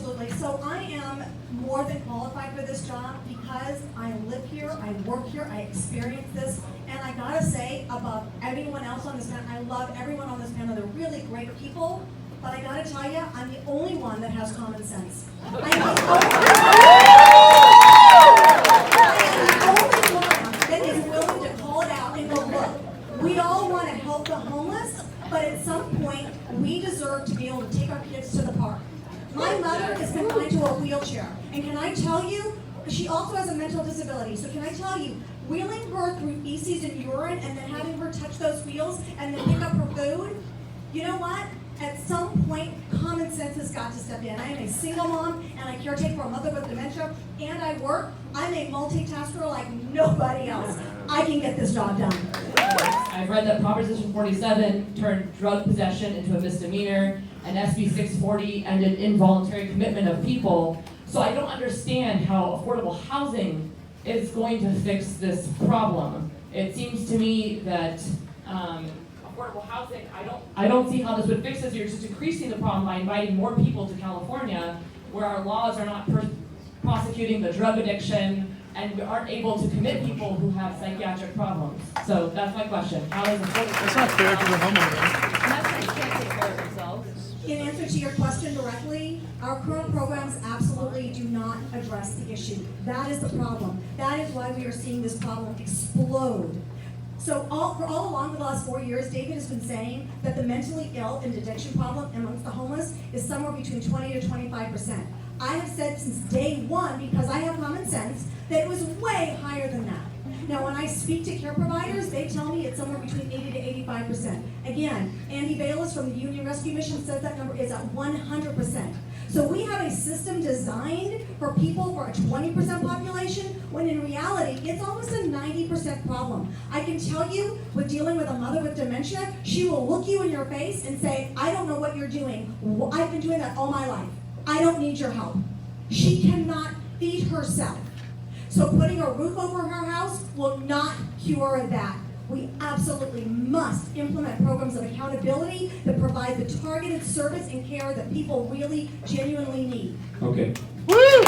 absolutely. So I am more than qualified for this job because I live here, I work here, I experience this, and I gotta say, above everyone else on this panel, I love everyone on this panel. They're really great people, but I gotta tell you, I'm the only one that has common sense. I'm the only one that is willing to call it out and go, look, we all want to help the homeless, but at some point, we deserve to be able to take our kids to the park. My mother is confined to a wheelchair, and can I tell you, she also has a mental disability, so can I tell you, wheeling her through feces and urine and then having her touch those wheels and then pick up her food, you know what? At some point, common sense has got to step in. I am a single mom, and I caretake for a mother with dementia, and I work. I'm a multitasker like nobody else. I can get this job done. I've read that Proposition 47 turned drug possession into a misdemeanor, and SB 640 ended involuntary commitment of people. So I don't understand how affordable housing is going to fix this problem. It seems to me that affordable housing, I don't see how this would fix this. You're just increasing the problem by inviting more people to California, where our laws are not prosecuting the drug addiction, and we aren't able to commit people who have psychiatric problems. So that's my question. How is affordable? That's not fair to the homeowner. That's can't take care of themselves. In answer to your question directly, our current programs absolutely do not address the issue. That is the problem. That is why we are seeing this problem explode. So all along the last 4 years, David has been saying that the mentally ill and addiction problem amongst the homeless is somewhere between 20 to 25%. I have said since day one, because I have common sense, that it was way higher than that. Now, when I speak to care providers, they tell me it's somewhere between 80 to 85%. Again, Andy Bayless from the Union Rescue Mission says that number is at 100%. So we have a system designed for people for a 20% population, when in reality, it's almost a 90% problem. I can tell you, with dealing with a mother with dementia, she will look you in your face and say, I don't know what you're doing. I've been doing that all my life. I don't need your help. She cannot feed herself. So putting a roof over her house will not cure that. We absolutely must implement programs of accountability that provide the targeted service and care that people really, genuinely need. Okay. Woo!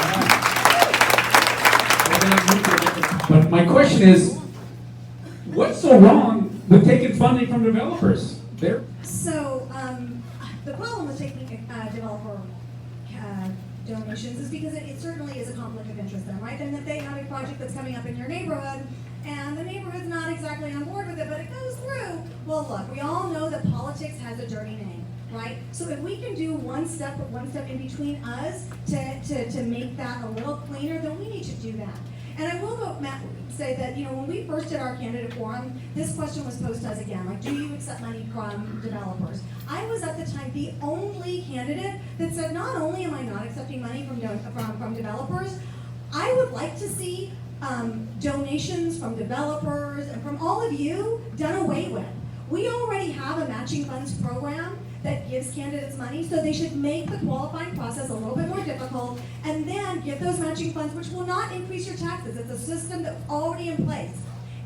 But my question is, what's so wrong with taking funding from developers? So the problem with taking developer donations is because it certainly is a conflict of interest then, right? And if they have a project that's coming up in your neighborhood, and the neighborhood's not exactly on board with it, but it goes through, well, look, we all know that politics has a dirty name, right? So if we can do one step in between us to make that a little cleaner, then we need to do that. And I will go, Matt, say that, you know, when we first did our candidate forum, this question was posed to us again, like, do you accept money from developers? I was at the time the only candidate that said, not only am I not accepting money from developers, I would like to see donations from developers and from all of you done away with. We already have a matching funds program that gives candidates money, so they should make the qualifying process a little bit more difficult and then give those matching funds, which will not increase your taxes. It's a system that's already in place.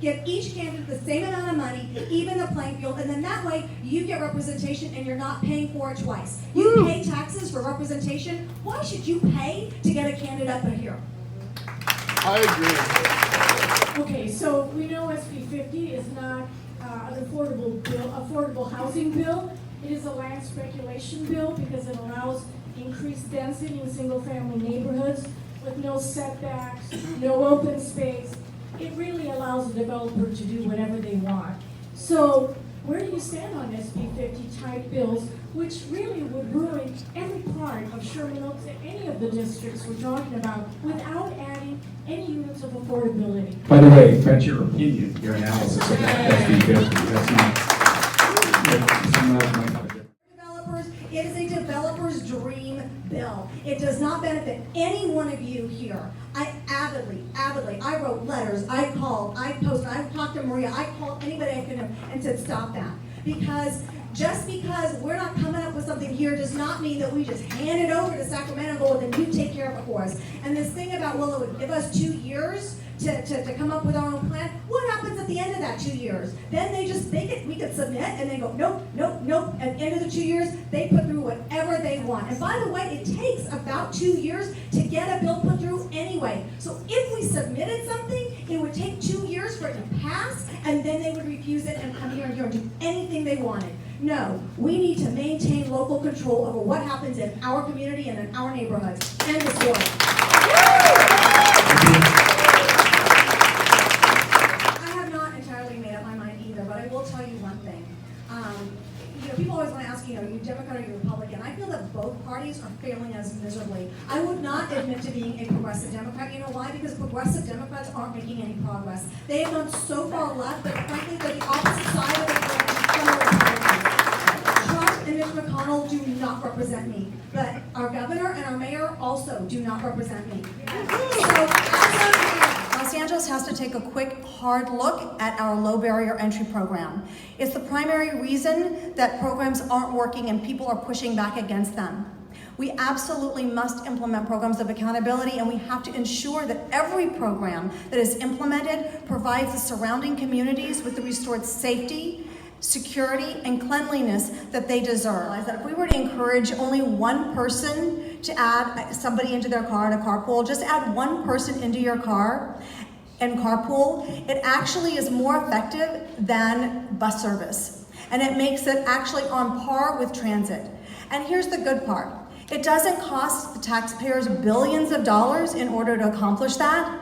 Give each candidate the same amount of money, even the playing field, and then that way you get representation and you're not paying for it twice. You pay taxes for representation. Why should you pay to get a candidate up here? I agree. Okay, so we know SB 50 is not an affordable housing bill. It is a land speculation bill because it allows increased density in single-family neighborhoods with no setbacks, no open space. It really allows a developer to do whatever they want. So where do you stand on SB 50 type bills, which really would ruin every part of Sherman Oaks and any of the districts we're talking about without adding any units of affordability? By the way, that's your opinion, your analysis of that SB 50. That's not. Developers, it is a developer's dream bill. It does not benefit any one of you here. I avidly, I wrote letters, I called, I posted, I talked to Maria, I called anybody I could and said stop that. Because just because we're not coming up with something here does not mean that we just hand it over to Sacramento and go, then you take care of it for us. And this thing about, well, it would give us 2 years to come up with our own plan. What happens at the end of that 2 years? Then we could submit and they go, nope. At the end of the 2 years, they put through whatever they want. And by the way, it takes about about 2 years to get a bill put through anyway. So if we submitted something, it would take 2 years for it to pass, and then they would refuse it and come here and do anything they wanted. No, we need to maintain local control over what happens in our community and in our neighborhoods. End of story. I have not entirely made up my mind either, but I will tell you one thing. People always want to ask, you Democrat or you Republican. I feel that both parties are failing us miserably. I would not admit to being a progressive Democrat. You know why? Because progressive Democrats aren't making any progress. They have gone so far left that frankly they're the opposite side of the Trump and Mitch McConnell do not represent me. But our governor and our mayor also do not represent me. So Los Angeles has to take a quick, hard look at our low barrier entry program. It's the primary reason that programs aren't working and people are pushing back against them. We absolutely must implement programs of accountability, and we have to ensure that every program that is implemented provides the surrounding communities with the restored safety, security, and cleanliness that they deserve. That if we were to encourage only one person to add somebody into their car in a carpool, just add one person into your car and carpool, it actually is more effective than bus service. And it makes it actually on par with transit. And here's the good part. It doesn't cost the taxpayers billions of dollars in order to accomplish that.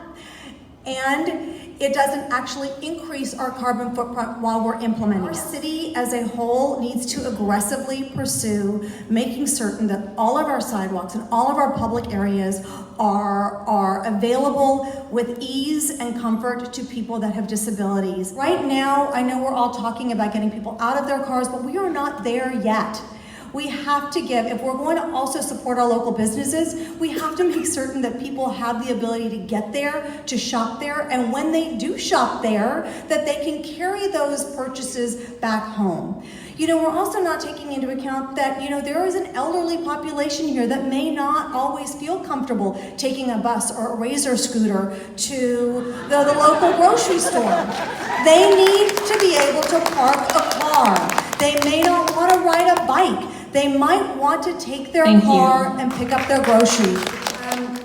And it doesn't actually increase our carbon footprint while we're implementing. Our city as a whole needs to aggressively pursue making certain that all of our sidewalks and all of our public areas are available with ease and comfort to people that have disabilities. Right now, I know we're all talking about getting people out of their cars, but we are not there yet. We have to give, if we're going to also support our local businesses, we have to make certain that people have the ability to get there, to shop there, and when they do shop there, that they can carry those purchases back home. We're also not taking into account that, there is an elderly population here that may not always feel comfortable taking a bus or a Razor scooter to the local grocery store. They need to be able to park a car. They may not want to ride a bike. They might want to take their car and pick up their groceries.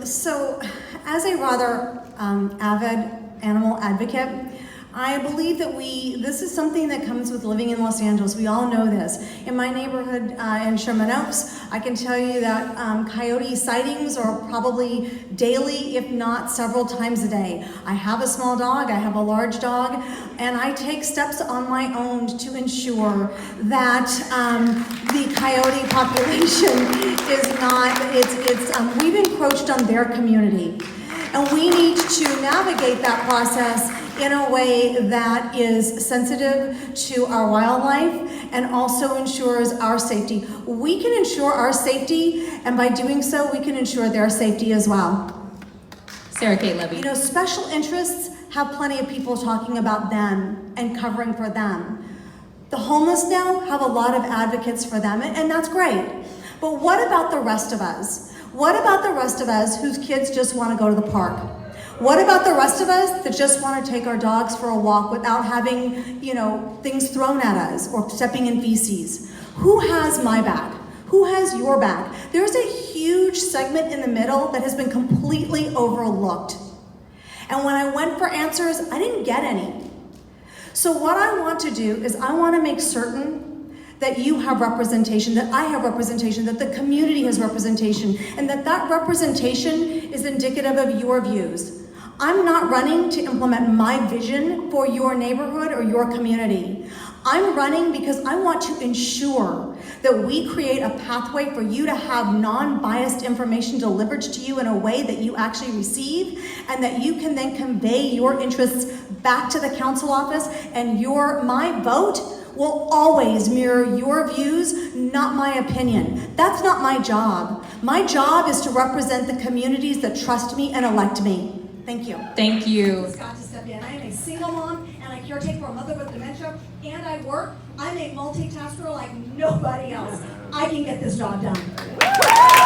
So, as a rather avid animal advocate, I believe that this is something that comes with living in Los Angeles. We all know this. In my neighborhood in Sherman Oaks, I can tell you that coyote sightings are probably daily, if not several times a day. I have a small dog, I have a large dog, and I take steps on my own to ensure that the coyote population is not, we've encroached on their community. And we need to navigate that process in a way that is sensitive to our wildlife and also ensures our safety. We can ensure our safety, and by doing so, we can ensure their safety as well. Sarah Kate Levy. Special interests have plenty of people talking about them and covering for them. The homeless now have a lot of advocates for them, and that's great. But what about the rest of us? What about the rest of us whose kids just want to go to the park? What about the rest of us that just want to take our dogs for a walk without having, things thrown at us or stepping in feces? Who has my back? Who has your back? There's a huge segment in the middle that has been completely overlooked. And when I went for answers, I didn't get any. So what I want to do is I want to make certain that you have representation, that I have representation, that the community has representation, and that representation is indicative of your views. I'm not running to implement my vision for your neighborhood or your community. I'm running because I want to ensure that we create a pathway for you to have non-biased information delivered to you in a way that you actually receive, and that you can then convey your interests back to the council office, and my vote will always mirror your views, not my opinion. That's not my job. My job is to represent the communities that trust me and elect me. Thank you. Thank you. I've got to step in. I am a single mom, and I caretake for a mother with dementia, and I work. I'm a multitasker like nobody else. I can get this job done.